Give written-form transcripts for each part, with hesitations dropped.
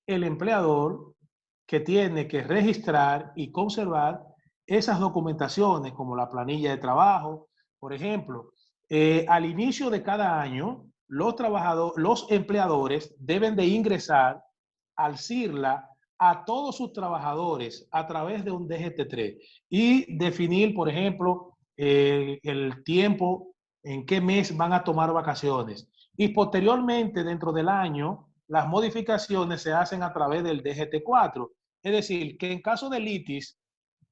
el empleador que tiene que registrar y conservar esas documentaciones, como la planilla de trabajo. Por ejemplo, al inicio de cada año, los empleadores deben de ingresar al CIRLA a todos sus trabajadores a través de un DGT3 y definir, por ejemplo, el tiempo en qué mes van a tomar vacaciones. Y posteriormente, dentro del año, las modificaciones se hacen a través del DGT4. Es decir, que en caso de litis,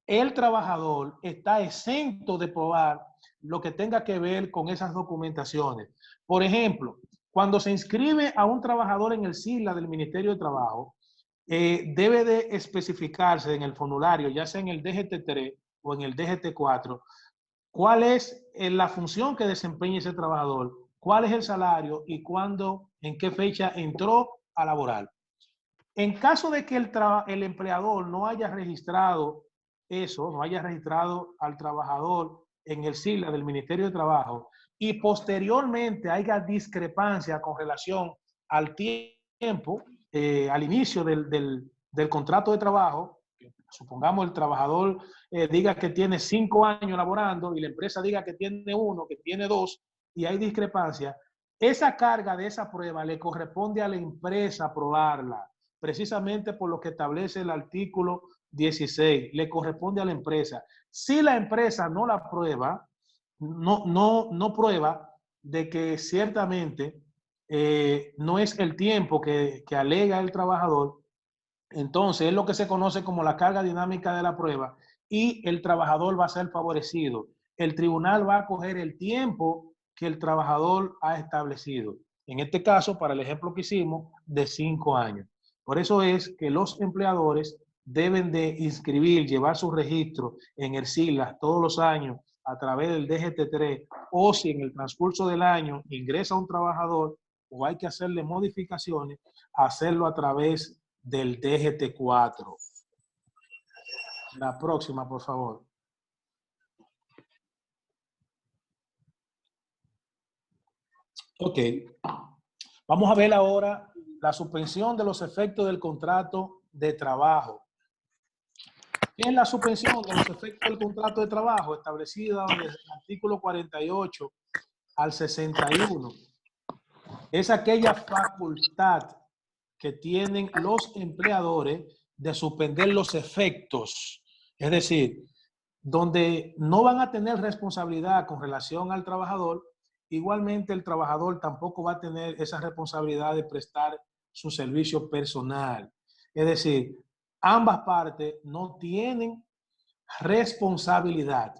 el trabajador está exento de probar lo que tenga que ver con esas documentaciones. Por ejemplo, cuando se inscribe a un trabajador en el SILA del Ministerio de Trabajo, debe de especificarse en el formulario, ya sea en el DGT3 o en el DGT4, cuál es la función que desempeña ese trabajador, cuál es el salario y cuándo, en qué fecha entró a laborar. En caso de que el empleador no haya registrado eso, no haya registrado al trabajador en el SILA del Ministerio de Trabajo y posteriormente haya discrepancia con relación al tiempo, al inicio del contrato de trabajo, supongamos el trabajador diga que tiene 5 años laborando y la empresa diga que tiene 1, que tiene 2 y hay discrepancia, esa carga de esa prueba le corresponde a la empresa probarla, precisamente por lo que establece el artículo 16, le corresponde a la empresa. Si la empresa no la prueba, no prueba de que ciertamente no es el tiempo que alega el trabajador, entonces es lo que se conoce como la carga dinámica de la prueba y el trabajador va a ser favorecido. El tribunal va a coger el tiempo que el trabajador ha establecido. En este caso, para el ejemplo que hicimos, de 5 años. Por eso es que los empleadores deben de inscribir, llevar su registro en el SILA todos los años a través del DGT3, o si en el transcurso del año ingresa un trabajador o hay que hacerle modificaciones, hacerlo a través del DGT4. La próxima, por favor. Ok. Vamos a ver ahora la suspensión de los efectos del contrato de trabajo. ¿Qué es la suspensión de los efectos del contrato de trabajo? Establecida desde el artículo 48 al 61. Es aquella facultad que tienen los empleadores de suspender los efectos. Es decir, donde no van a tener responsabilidad con relación al trabajador, igualmente el trabajador tampoco va a tener esa responsabilidad de prestar su servicio personal. Es decir, ambas partes no tienen responsabilidad.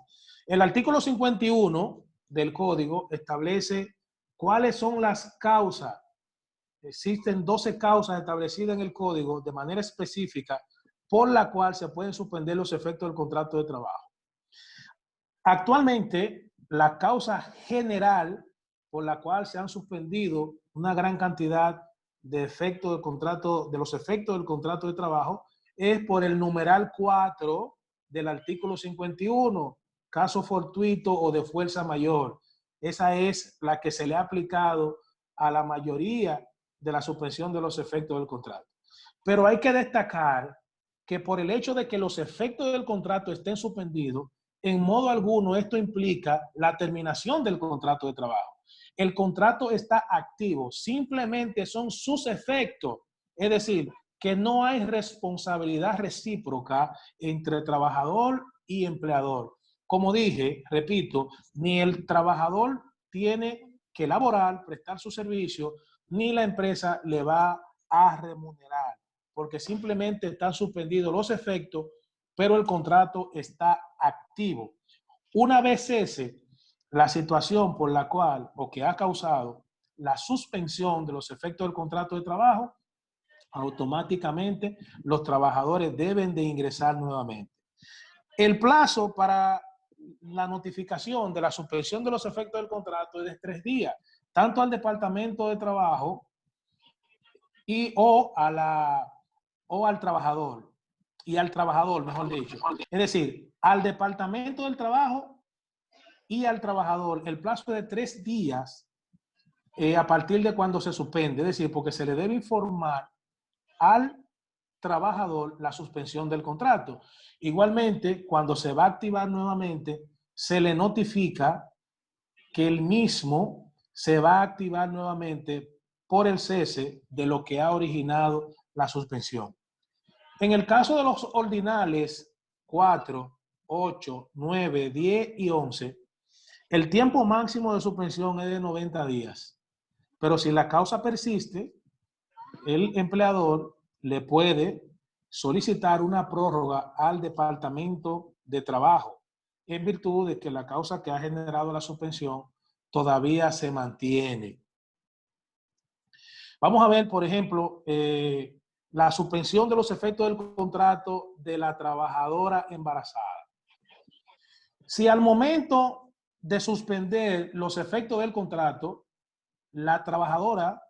El artículo 51 del Código establece cuáles son las causas. Existen 12 causas establecidas en el Código de manera específica por la cual se pueden suspender los efectos del contrato de trabajo. Actualmente, la causa general por la cual se han suspendido una gran cantidad de efectos del contrato, de los efectos del contrato de trabajo, es por el numeral 4 del artículo 51, caso fortuito o de fuerza mayor. Esa es la que se le ha aplicado a la mayoría de la suspensión de los efectos del contrato. Pero hay que destacar que por el hecho de que los efectos del contrato estén suspendidos, en modo alguno esto implica la terminación del contrato de trabajo. El contrato está activo, simplemente son sus efectos. Es decir, que no hay responsabilidad recíproca entre trabajador y empleador. Como dije, repito, ni el trabajador tiene que laborar, prestar su servicio, ni la empresa le va a remunerar, porque simplemente están suspendidos los efectos, pero el contrato está activo. Una vez cese la situación por la cual o que ha causado la suspensión de los efectos del contrato de trabajo, automáticamente los trabajadores deben de ingresar nuevamente. El plazo para la notificación de la suspensión de los efectos del contrato es de 3 días, tanto al Departamento de Trabajo o al trabajador, mejor dicho. Es decir, al Departamento del Trabajo y al trabajador, el plazo es de 3 días a partir de cuando se suspende, es decir, porque se le debe informar al trabajador la suspensión del contrato. Igualmente, cuando se va a activar nuevamente, se le notifica que el mismo se va a activar nuevamente por el cese de lo que ha originado la suspensión. En el caso de los ordinales 4, 8, 9, 10 y 11, el tiempo máximo de suspensión es de 90 días. Pero si la causa persiste, el empleador le puede solicitar una prórroga al Departamento de Trabajo en virtud de que la causa que ha generado la suspensión todavía se mantiene. Vamos a ver, por ejemplo, la suspensión de los efectos del contrato de la trabajadora embarazada. Si al momento de suspender los efectos del contrato, la trabajadora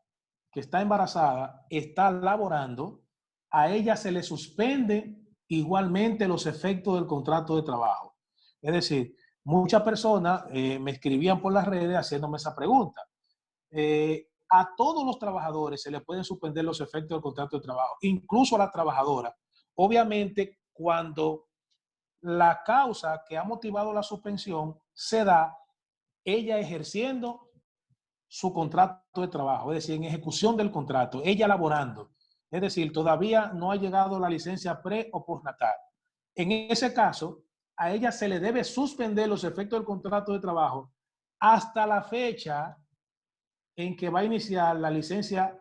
que está embarazada está laborando, a ella se le suspende igualmente los efectos del contrato de trabajo. Es decir, muchas personas me escribían por las redes haciéndome esa pregunta. A todos los trabajadores se les pueden suspender los efectos del contrato de trabajo, incluso a la trabajadora. Obviamente, cuando la causa que ha motivado la suspensión se da ella ejerciendo su contrato de trabajo, es decir, en ejecución del contrato, ella laborando. Es decir, todavía no ha llegado la licencia pre o postnatal. En ese caso, a ella se le debe suspender los efectos del contrato de trabajo hasta la fecha en que va a iniciar la licencia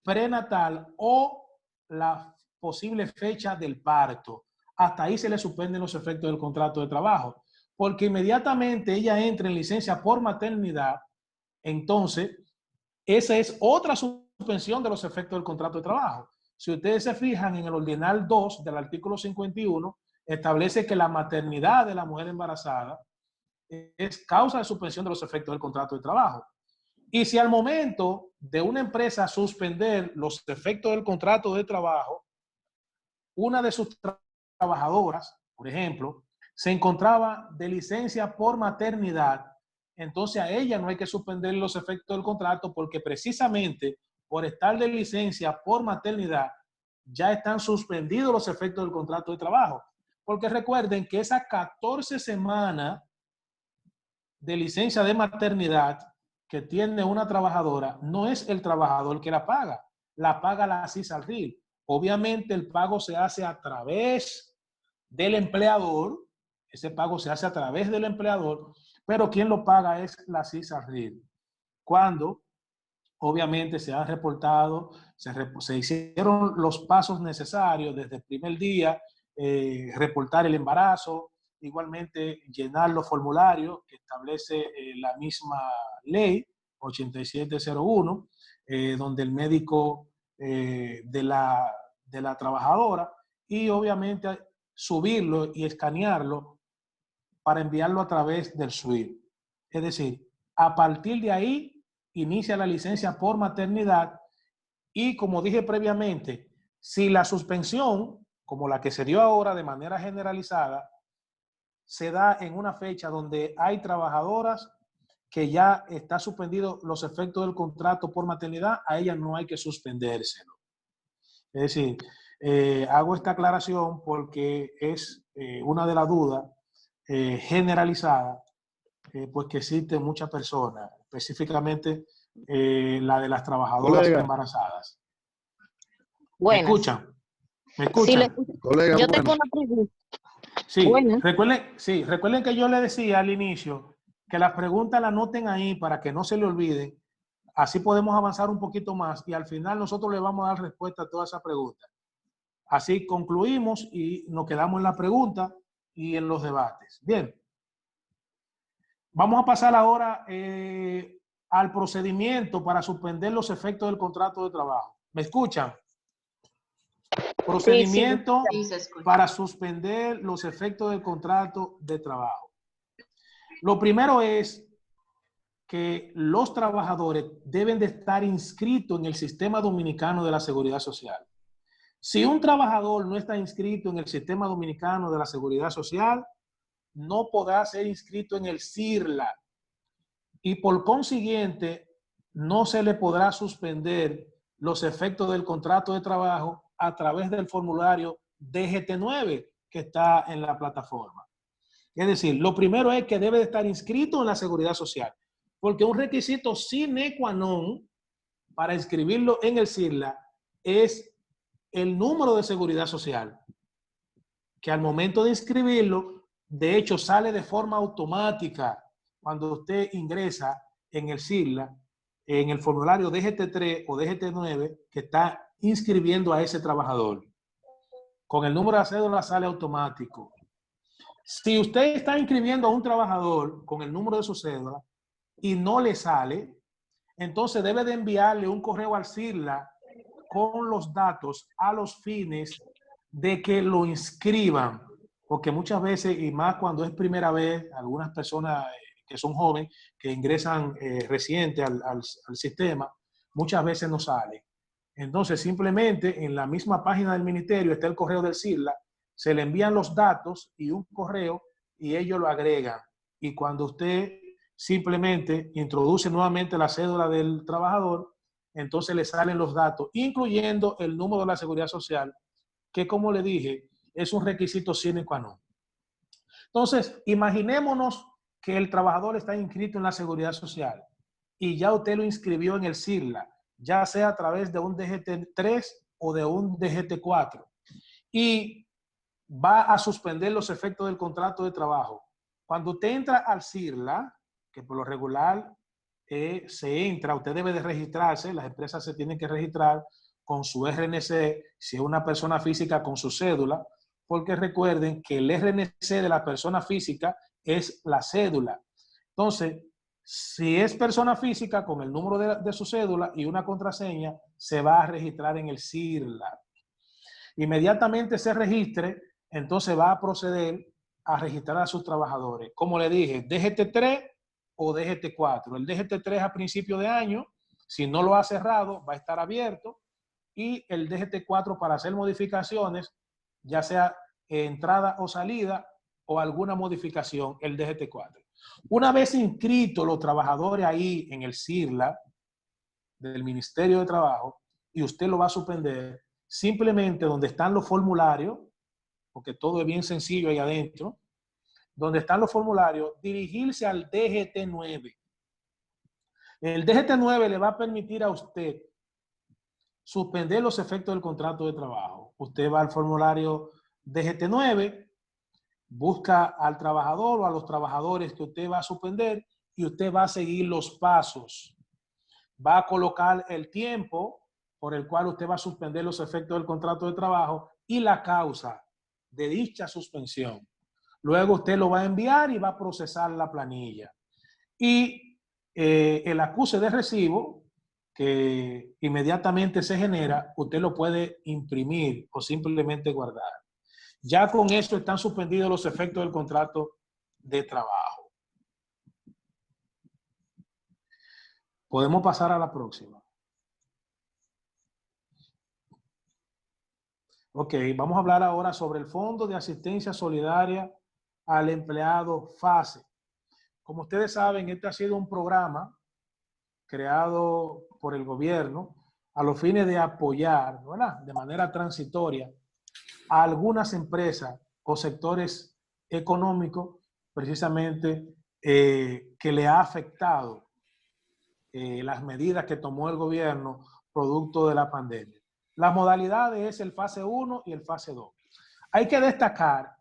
prenatal o la posible fecha del parto. Hasta ahí se le suspenden los efectos del contrato de trabajo, porque inmediatamente ella entra en licencia por maternidad, entonces esa es otra suspensión de los efectos del contrato de trabajo. Si ustedes se fijan en el ordinal 2 del artículo 51, establece que la maternidad de la mujer embarazada es causa de suspensión de los efectos del contrato de trabajo. Y si al momento de una empresa suspender los efectos del contrato de trabajo, una de sus trabajadoras, por ejemplo, se encontraba de licencia por maternidad, entonces a ella no hay que suspender los efectos del contrato porque precisamente por estar de licencia por maternidad ya están suspendidos los efectos del contrato de trabajo. Porque recuerden que esas 14 semanas de licencia de maternidad que tiene una trabajadora, no es el trabajador que la paga la CISALRIL. Obviamente el pago se hace a través del empleador, ese pago se hace a través del empleador, pero quien lo paga es la CISALRIL. Cuando obviamente se han reportado, se hicieron los pasos necesarios desde el primer día, reportar el embarazo, igualmente llenar los formularios que establece la misma ley 8701, donde el médico de la trabajadora, y obviamente subirlo y escanearlo para enviarlo a través del SWIFT. Es decir, a partir de ahí inicia la licencia por maternidad y, como dije previamente, si la suspensión, como la que se dio ahora de manera generalizada, se da en una fecha donde hay trabajadoras que ya está suspendido los efectos del contrato por maternidad, a ellas no hay que suspendérselo. Es decir, hago esta aclaración porque es una de las dudas generalizada, pues que existen muchas personas, específicamente la de las trabajadoras embarazadas. ¿Me escuchan? ¿Me escuchan? Colega, yo tengo una pregunta. Sí, recuerden que yo le decía al inicio que las preguntas las anoten ahí para que no se le olviden. Así podemos avanzar un poquito más y al final nosotros le vamos a dar respuesta a todas esas preguntas. Así concluimos y nos quedamos en la pregunta y en los debates. Bien. Vamos a pasar ahora al procedimiento para suspender los efectos del contrato de trabajo. ¿Me escuchan? Procedimiento para suspender los efectos del contrato de trabajo. Lo primero es que los trabajadores deben de estar inscritos en el Sistema Dominicano de la Seguridad Social. Si un trabajador no está inscrito en el Sistema Dominicano de la Seguridad Social, no podrá ser inscrito en el SIRLA y por consiguiente no se le podrá suspender los efectos del contrato de trabajo a través del formulario DGT9 que está en la plataforma. Es decir, lo primero es que debe de estar inscrito en la Seguridad Social, porque un requisito sine qua non para inscribirlo en el SIRLA es el número de Seguridad Social, que al momento de inscribirlo, de hecho, sale de forma automática cuando usted ingresa en el SIRLA, en el formulario DGT3 o DGT9, que está inscribiendo a ese trabajador. Con el número de cédula sale automático. Si usted está inscribiendo a un trabajador con el número de su cédula y no le sale, entonces debe de enviarle un correo al SIRLA con los datos a los fines de que lo inscriban, porque muchas veces, y más cuando es primera vez, algunas personas que son jóvenes, que ingresan reciente al sistema, muchas veces no sale. Entonces, simplemente en la misma página del ministerio está el correo del SIRLA, se le envían los datos y un correo y ellos lo agregan. Y cuando usted simplemente introduce nuevamente la cédula del trabajador, entonces le salen los datos, incluyendo el número de la Seguridad Social, que como le dije, es un requisito sine qua non. Entonces, imaginémonos que el trabajador está inscrito en la Seguridad Social y ya usted lo inscribió en el SIRLA, ya sea a través de un DGT3 o de un DGT4, y va a suspender los efectos del contrato de trabajo. Cuando usted entra al SIRLA, que por lo regular se entra, usted debe de registrarse, las empresas se tienen que registrar con su RNC, si es una persona física con su cédula, porque recuerden que el RNC de la persona física es la cédula. Entonces, si es persona física con el número de su cédula y una contraseña, se va a registrar en el SIRLA. Inmediatamente se registre, entonces va a proceder a registrar a sus trabajadores. Como le dije, DGT3 o DGT4. El DGT3 a principio de año, si no lo ha cerrado, va a estar abierto. Y el DGT4 para hacer modificaciones, ya sea entrada o salida o alguna modificación, el DGT4. Una vez inscritos los trabajadores ahí en el SIRLA del Ministerio de Trabajo y usted lo va a suspender, simplemente donde están los formularios, porque todo es bien sencillo ahí adentro, donde están los formularios, dirigirse al DGT9. El DGT9 le va a permitir a usted suspender los efectos del contrato de trabajo. Usted va al formulario DGT9, busca al trabajador o a los trabajadores que usted va a suspender y usted va a seguir los pasos. Va a colocar el tiempo por el cual usted va a suspender los efectos del contrato de trabajo y la causa de dicha suspensión. Luego usted lo va a enviar y va a procesar la planilla. Y el acuse de recibo que inmediatamente se genera, usted lo puede imprimir o simplemente guardar. Ya con esto están suspendidos los efectos del contrato de trabajo. Podemos pasar a la próxima. Ok, vamos a hablar ahora sobre el Fondo de Asistencia Solidaria al Empleado FASE. Como ustedes saben, este ha sido un programa creado por el gobierno a los fines de apoyar, ¿verdad?, de manera transitoria a algunas empresas o sectores económicos precisamente que le ha afectado las medidas que tomó el gobierno producto de la pandemia. Las modalidades es el fase 1 y el fase 2. Hay que destacar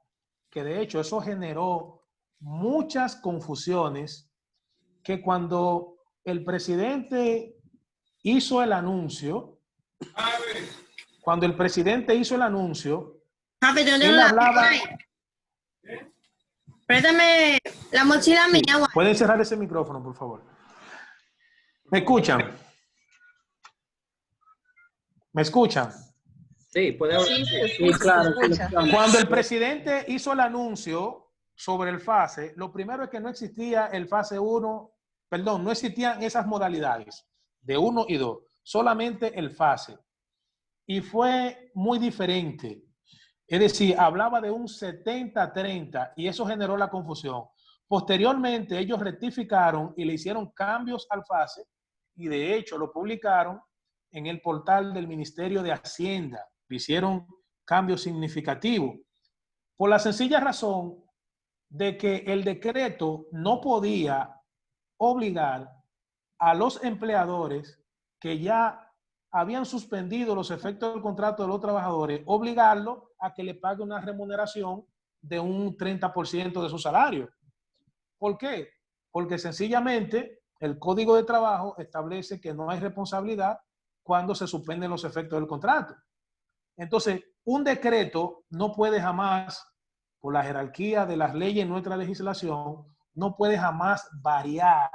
que de hecho eso generó muchas confusiones, que cuando el presidente hizo el anuncio, él hablaba... Préstame la mochila mía. Pueden cerrar ese micrófono, por favor. ¿Me escuchan? ¿Me escuchan? Sí, puede hablar. Sí, claro. Cuando el presidente hizo el anuncio sobre el FASE, lo primero es que no existía el fase 1, perdón, no existían esas modalidades de 1 y 2, solamente el FASE. Y fue muy diferente. Es decir, hablaba de un 70-30 y eso generó la confusión. Posteriormente, ellos rectificaron y le hicieron cambios al FASE y de hecho lo publicaron en el portal del Ministerio de Hacienda. hicieron cambios significativos, por la sencilla razón de que el decreto no podía obligar a los empleadores que ya habían suspendido los efectos del contrato de los trabajadores, obligarlos a que le pague una remuneración de un 30% de su salario. ¿Por qué? Porque sencillamente el Código de Trabajo establece que no hay responsabilidad cuando se suspenden los efectos del contrato. Entonces, un decreto no puede jamás, por la jerarquía de las leyes en nuestra legislación, no puede jamás variar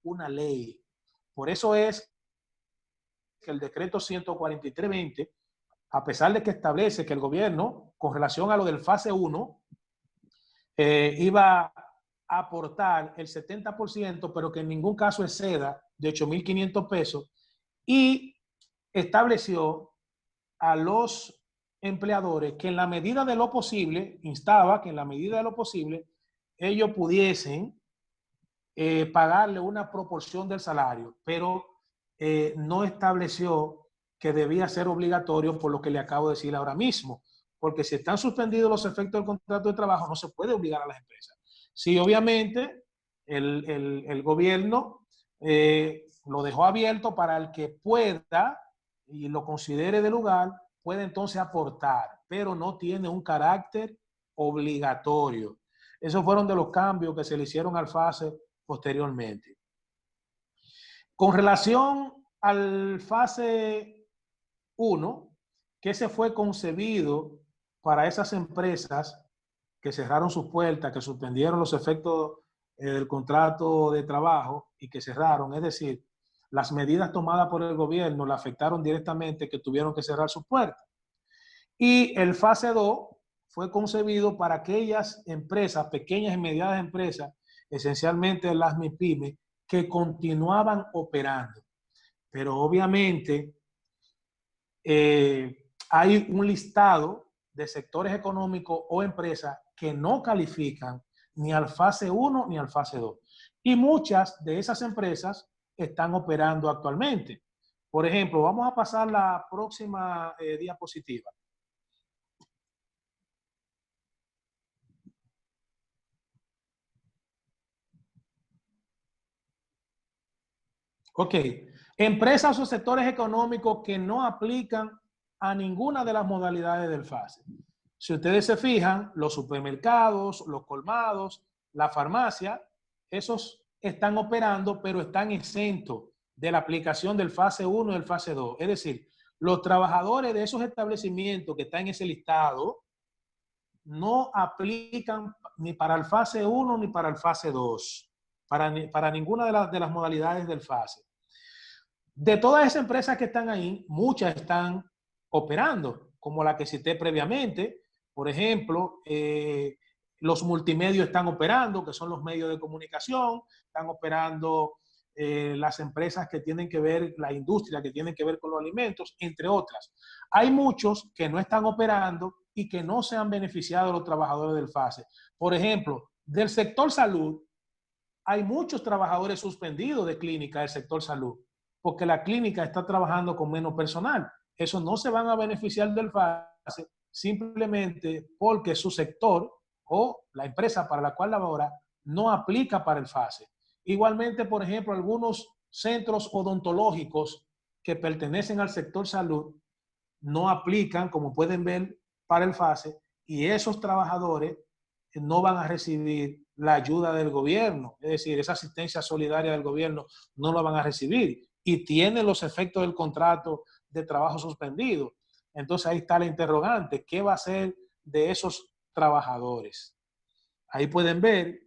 una ley. Por eso es que el decreto 143-20, a pesar de que establece que el gobierno, con relación a lo del fase 1, iba a aportar el 70%, pero que en ningún caso exceda de 8.500 pesos, y estableció a los empleadores que en la medida de lo posible, instaba que en la medida de lo posible, ellos pudiesen pagarle una proporción del salario, pero no estableció que debía ser obligatorio, por lo que le acabo de decir ahora mismo, porque si están suspendidos los efectos del contrato de trabajo, no se puede obligar a las empresas. Sí, obviamente, el gobierno lo dejó abierto para el que pueda y lo considere de lugar, puede entonces aportar, pero no tiene un carácter obligatorio. Esos fueron de los cambios que se le hicieron al FASE posteriormente. Con relación al fase 1, que se fue concebido para esas empresas que cerraron sus puertas, que suspendieron los efectos del contrato de trabajo y que cerraron, es decir, las medidas tomadas por el gobierno la afectaron directamente, que tuvieron que cerrar sus puertas. Y el fase 2 fue concebido para aquellas empresas, pequeñas y medianas empresas, esencialmente las MIPYME, que continuaban operando. Pero obviamente hay un listado de sectores económicos o empresas que no califican ni al fase 1 ni al fase 2. Y muchas de esas empresas están operando actualmente. Por ejemplo, vamos a pasar la próxima diapositiva. Ok, empresas o sectores económicos que no aplican a ninguna de las modalidades del FASE. Si ustedes se fijan, los supermercados, los colmados, la farmacia, esos están operando, pero están exentos de la aplicación del fase 1 y del fase 2. Es decir, los trabajadores de esos establecimientos que están en ese listado no aplican ni para el fase 1 ni para el fase 2. Para ninguna de las modalidades del FASE. De todas esas empresas que están ahí, muchas están operando, como la que cité previamente. Por ejemplo, los multimedios están operando, que son los medios de comunicación, están operando las empresas que tienen que ver, la industria que tienen que ver con los alimentos, entre otras. Hay muchos que no están operando y que no se han beneficiado los trabajadores del FASE. Por ejemplo, del sector salud, hay muchos trabajadores suspendidos de clínica del sector salud, porque la clínica está trabajando con menos personal. Eso no se van a beneficiar del FASE simplemente porque su sector o la empresa para la cual labora no aplica para el FASE. Igualmente, por ejemplo, algunos centros odontológicos que pertenecen al sector salud no aplican, como pueden ver, para el FASE, y esos trabajadores no van a recibir la ayuda del gobierno, es decir, esa asistencia solidaria del gobierno no la van a recibir y tienen los efectos del contrato de trabajo suspendido. Entonces ahí está la interrogante, ¿qué va a hacer de esos trabajadores? Ahí pueden ver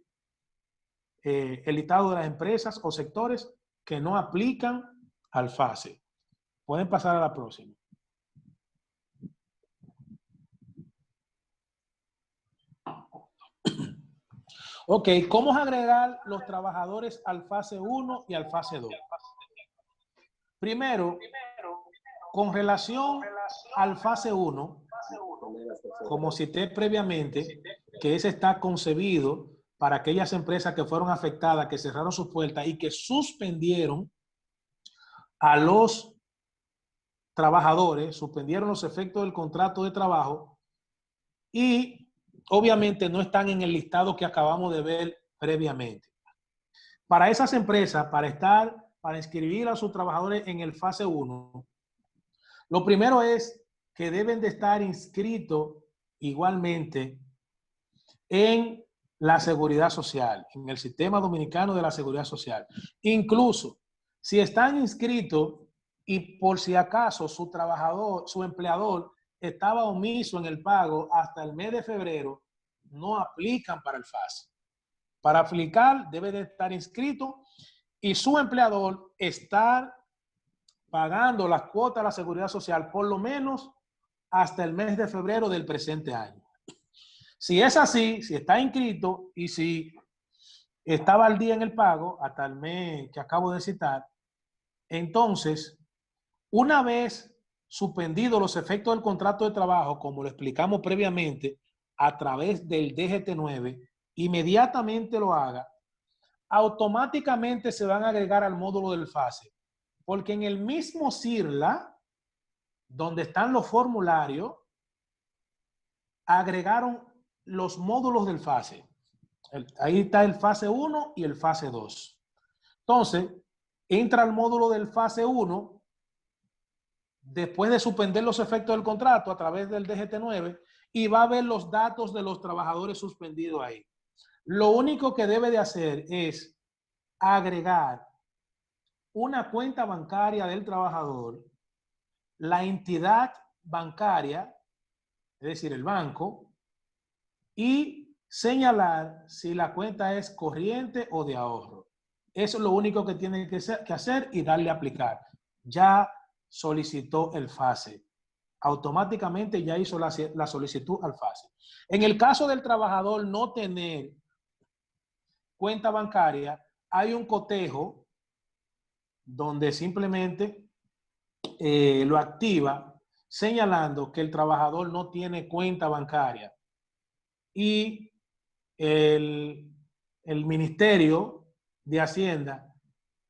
el listado de las empresas o sectores que no aplican al FASE. Pueden pasar a la próxima. Ok, ¿cómo agregar los trabajadores al fase 1 y al fase 2? Primero, con relación al fase 1, como cité previamente, que ese está concebido para aquellas empresas que fueron afectadas, que cerraron sus puertas y que suspendieron a los trabajadores suspendieron los efectos del contrato de trabajo y obviamente no están en el listado que acabamos de ver previamente. Para esas empresas, para inscribir a sus trabajadores en el fase 1, lo primero es que deben de estar inscritos igualmente en la seguridad social, en el sistema dominicano de la seguridad social. Incluso si están inscritos y por si acaso su trabajador, su empleador estaba omiso en el pago hasta el mes de febrero, no aplican para el FASE. Para aplicar debe de estar inscrito y su empleador estar pagando las cuotas de la seguridad social por lo menos hasta el mes de febrero del presente año. Si es así, si está inscrito y si estaba al día en el pago hasta el mes que acabo de citar, entonces, una vez suspendidos los efectos del contrato de trabajo, como lo explicamos previamente, a través del DGT9, inmediatamente lo haga, automáticamente se van a agregar al módulo del FASE. Porque en el mismo CIRLA, donde están los formularios, agregaron los módulos del FASE. Ahí está el fase 1 y el fase 2. Entonces, entra al módulo del fase 1, después de suspender los efectos del contrato a través del DGT9, y va a ver los datos de los trabajadores suspendidos ahí. Lo único que debe de hacer es agregar una cuenta bancaria del trabajador, la entidad bancaria, es decir, el banco, y señalar si la cuenta es corriente o de ahorro. Eso es lo único que tienen que hacer y darle a aplicar. Ya solicitó el FASE. Automáticamente ya hizo la solicitud al FASE. En el caso del trabajador no tener cuenta bancaria, hay un cotejo donde simplemente lo activa señalando que el trabajador no tiene cuenta bancaria y el Ministerio de Hacienda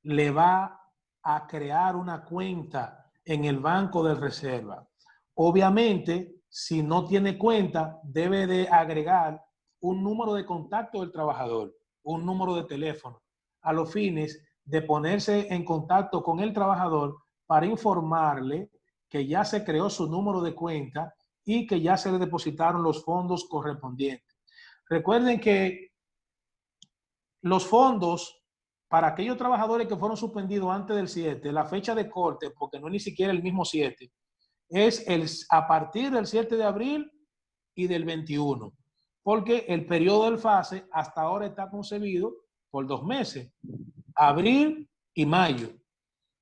le va a crear una cuenta en el Banco de Reserva. Obviamente, si no tiene cuenta, debe de agregar un número de contacto del trabajador, un número de teléfono, a los fines de ponerse en contacto con el trabajador para informarle que ya se creó su número de cuenta y que ya se le depositaron los fondos correspondientes. Recuerden que los fondos para aquellos trabajadores que fueron suspendidos antes del 7, la fecha de corte, porque no es ni siquiera el mismo 7, es a partir del 7 de abril y del 21, porque el periodo del FASE hasta ahora está concebido por 2 meses, abril y mayo.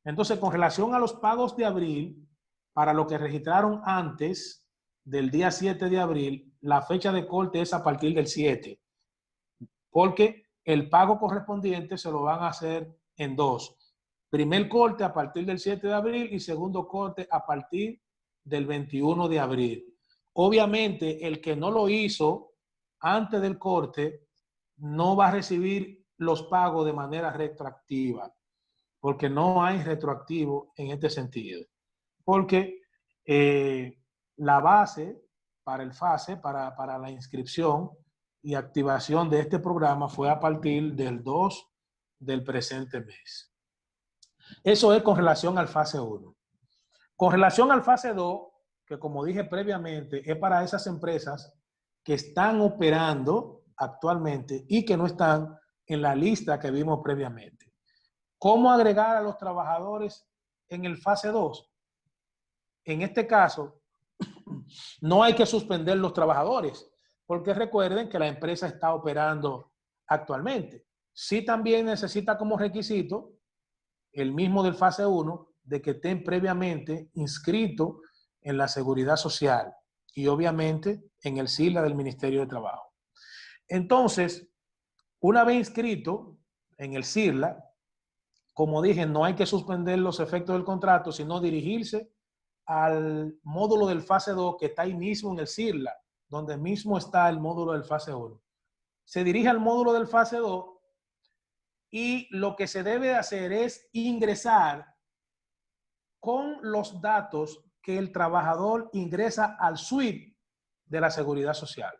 Entonces, con relación a los pagos de abril, para lo que registraron antes del día 7 de abril, la fecha de corte es a partir del 7, porque el pago correspondiente se lo van a hacer en 2. Primer corte a partir del 7 de abril y segundo corte a partir del 21 de abril. Obviamente, el que no lo hizo antes del corte no va a recibir los pagos de manera retroactiva, porque no hay retroactivo en este sentido. Porque la base para el FASE, para la inscripción y activación de este programa fue a partir del 2 del presente mes. Eso es con relación al fase 1. Con relación al fase 2, que como dije previamente, es para esas empresas que están operando actualmente y que no están en la lista que vimos previamente. ¿Cómo agregar a los trabajadores en el fase 2? En este caso, no hay que suspender los trabajadores, porque recuerden que la empresa está operando actualmente. Sí también necesita como requisito el mismo del fase 1 de que estén previamente inscritos en la Seguridad Social y obviamente en el SILA del Ministerio de Trabajo. Entonces, una vez inscrito en el SILA, como dije, no hay que suspender los efectos del contrato, sino dirigirse al módulo del fase 2 que está ahí mismo en el SIRLA, donde mismo está el módulo del fase 1. Se dirige al módulo del fase 2 y lo que se debe hacer es ingresar con los datos que el trabajador ingresa al suite de la Seguridad Social.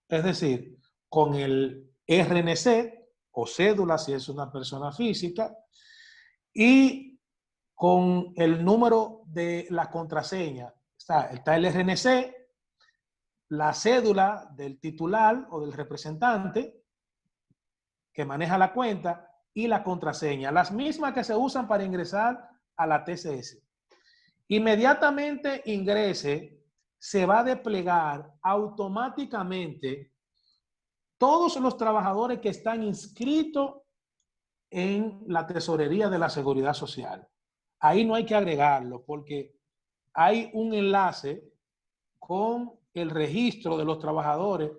Es decir, con el RNC o cédula si es una persona física y con el número de la contraseña. Está el RNC, la cédula del titular o del representante que maneja la cuenta y la contraseña, las mismas que se usan para ingresar a la TCS. Inmediatamente ingrese, se va a desplegar automáticamente todos los trabajadores que están inscritos en la tesorería de la Seguridad Social. Ahí no hay que agregarlo porque hay un enlace con el registro de los trabajadores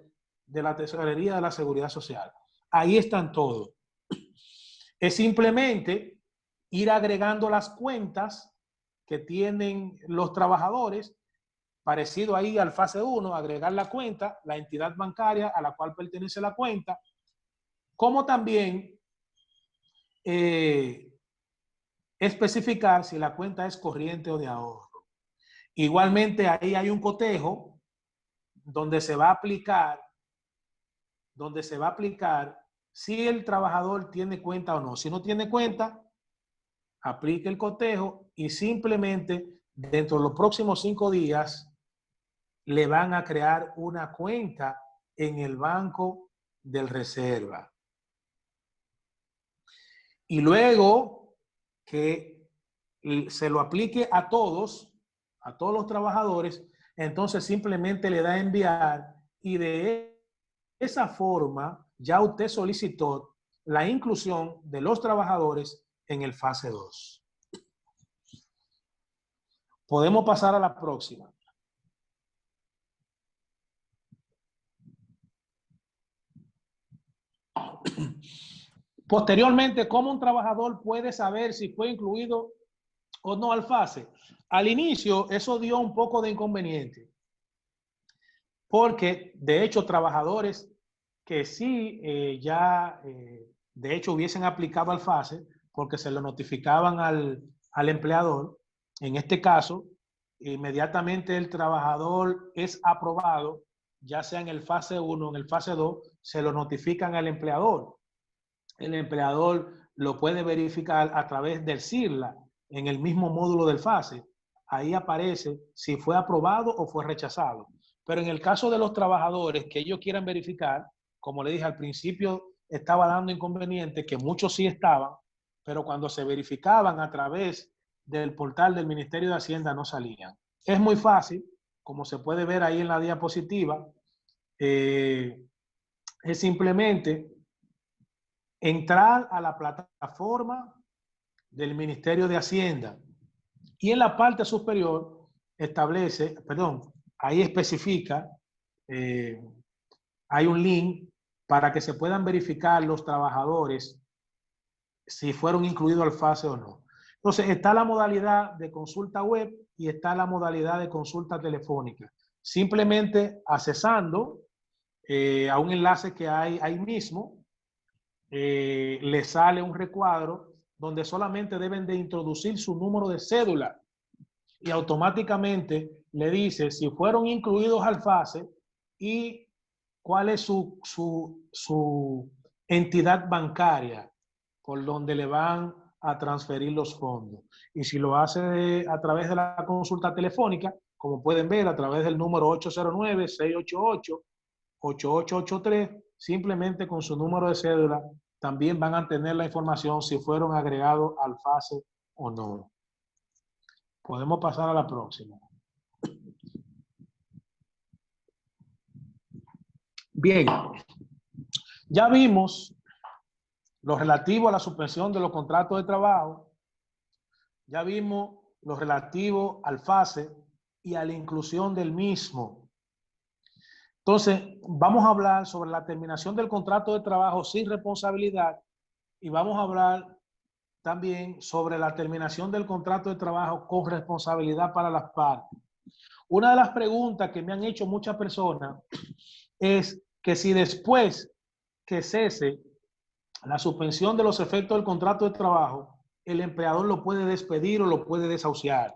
de la tesorería de la Seguridad Social. Ahí están todos. Es simplemente ir agregando las cuentas que tienen los trabajadores, parecido ahí al fase 1, agregar la cuenta, la entidad bancaria a la cual pertenece la cuenta, como también especificar si la cuenta es corriente o de ahorro. Igualmente ahí hay un cotejo donde se va a aplicar si el trabajador tiene cuenta o no. Si no tiene cuenta, aplique el cotejo y simplemente dentro de los próximos 5 días le van a crear una cuenta en el Banco del Reserva. Y luego que se lo aplique a todos los trabajadores, entonces simplemente le da a enviar y de esa forma ya usted solicitó la inclusión de los trabajadores en el fase 2. Podemos pasar a la próxima. Posteriormente, ¿cómo un trabajador puede saber si fue incluido o no al FASE? Al inicio, eso dio un poco de inconveniente, porque de hecho trabajadores que sí de hecho hubiesen aplicado al FASE, porque se lo notificaban al empleador, en este caso, inmediatamente el trabajador es aprobado, ya sea en el fase 1 o en el fase 2, se lo notifican al empleador. El empleador lo puede verificar a través del CIRLA en el mismo módulo del FASE. Ahí aparece si fue aprobado o fue rechazado. Pero en el caso de los trabajadores que ellos quieran verificar, como le dije al principio, estaba dando inconveniente, que muchos sí estaban, pero cuando se verificaban a través del portal del Ministerio de Hacienda no salían. Es muy fácil, como se puede ver ahí en la diapositiva, es simplemente entrar a la plataforma del Ministerio de Hacienda y en la parte superior ahí especifica, hay un link para que se puedan verificar los trabajadores si fueron incluidos al FASE o no. Entonces está la modalidad de consulta web y está la modalidad de consulta telefónica. Simplemente accesando a un enlace que hay ahí mismo, le sale un recuadro donde solamente deben de introducir su número de cédula y automáticamente le dice si fueron incluidos al FASE y cuál es su entidad bancaria por donde le van a transferir los fondos. Y si lo hace a través de la consulta telefónica, como pueden ver, a través del número 809-688-8883, simplemente con su número de cédula, también van a tener la información si fueron agregados al FASE o no. Podemos pasar a la próxima. Bien, ya vimos lo relativo a la suspensión de los contratos de trabajo, ya vimos lo relativo al FASE y a la inclusión del mismo. Entonces, vamos a hablar sobre la terminación del contrato de trabajo sin responsabilidad y vamos a hablar también sobre la terminación del contrato de trabajo con responsabilidad para las partes. Una de las preguntas que me han hecho muchas personas es que si después que cese la suspensión de los efectos del contrato de trabajo, el empleador lo puede despedir o lo puede desahuciar?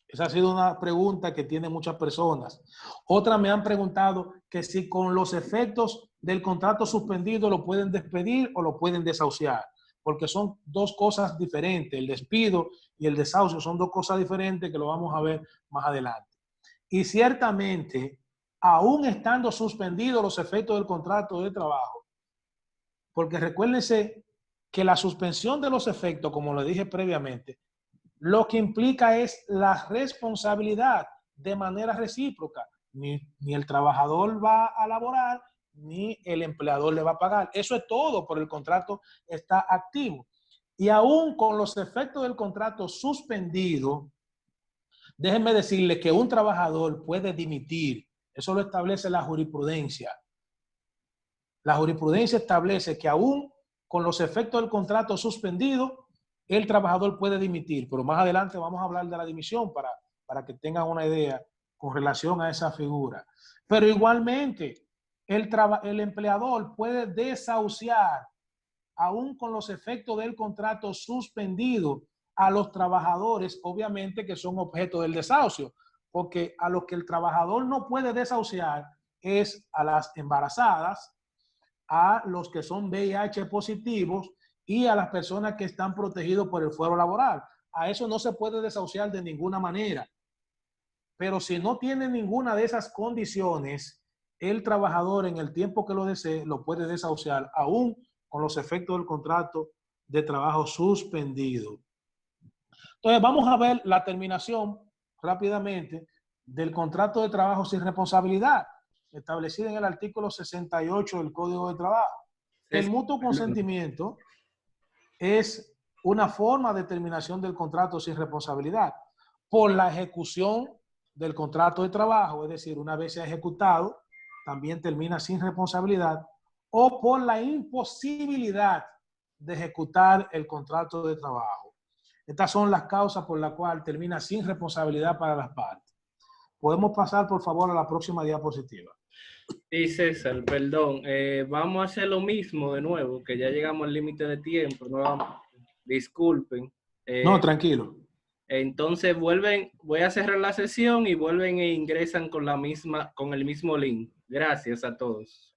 Esa ha sido una pregunta que tienen muchas personas. Otras me han preguntado que si con los efectos del contrato suspendido lo pueden despedir o lo pueden desahuciar, porque son dos cosas diferentes. El despido y el desahucio son dos cosas diferentes que lo vamos a ver más adelante. Y ciertamente, aún estando suspendidos los efectos del contrato de trabajo, porque recuérdense que la suspensión de los efectos, como le dije previamente, lo que implica es la responsabilidad de manera recíproca. Ni el trabajador va a laborar, ni el empleador le va a pagar. Eso es todo, por el contrato está activo. Y aún con los efectos del contrato suspendido, déjenme decirle que un trabajador puede dimitir. Eso lo establece la jurisprudencia. La jurisprudencia establece que aún con los efectos del contrato suspendido, el trabajador puede dimitir, pero más adelante vamos a hablar de la dimisión para que tengan una idea con relación a esa figura. Pero igualmente, el empleador puede desahuciar, aún con los efectos del contrato suspendido, a los trabajadores, obviamente, que son objeto del desahucio, porque a los que el trabajador no puede desahuciar es a las embarazadas, a los que son VIH positivos y a las personas que están protegidos por el fuero laboral. A eso no se puede desahuciar de ninguna manera. Pero si no tiene ninguna de esas condiciones, el trabajador en el tiempo que lo desee lo puede desahuciar, aún con los efectos del contrato de trabajo suspendido. Entonces vamos a ver la terminación rápidamente del contrato de trabajo sin responsabilidad, establecida en el artículo 68 del Código de Trabajo. El mutuo consentimiento es una forma de terminación del contrato sin responsabilidad por la ejecución del contrato de trabajo, es decir, una vez se ha ejecutado, también termina sin responsabilidad, o por la imposibilidad de ejecutar el contrato de trabajo. Estas son las causas por las cuales termina sin responsabilidad para las partes. Podemos pasar, por favor, a la próxima diapositiva. Sí, César, perdón. Vamos a hacer lo mismo de nuevo, que ya llegamos al límite de tiempo. Disculpen. No, tranquilo. Entonces voy a cerrar la sesión y vuelven e ingresan con el mismo link. Gracias a todos.